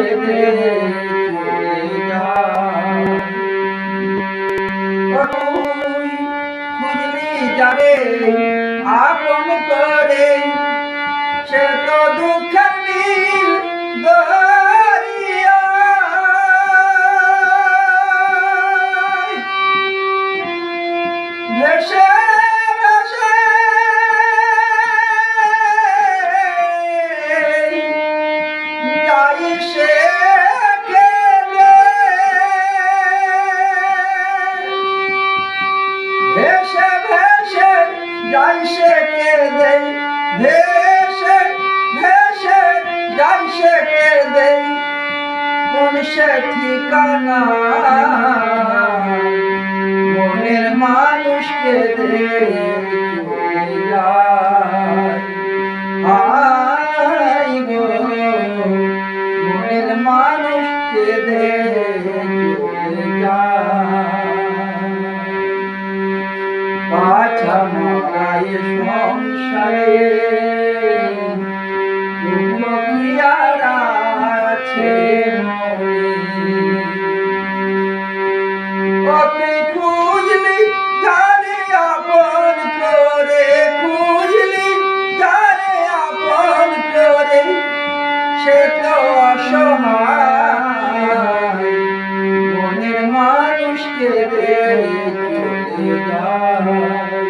কেঁদে চলে যায়। তুই খুঁজলি যারে আপন করে, সে তো দুঃখের নীল দরিয়া। ভেসে ভেসে যাই সে কেঁদে, ভেসে ভেসে যাই সে কেঁদে, ভেসে ভেসে যাই সে কেঁদে। কোন সে ঠিকানা মনের মানুষ কেঁদে চলে যায়। হায় গো মনের মানুষ কেঁদে চলে যায়। বাছা মরাই সংসারে দুঃখ কি আর আছে মনে। তুই খুঁজলি যারে আপন করে, খুঁজলি যারে আপন করে, সে তো অসহায় মনের মানুষ কেঁদে চলে যায়।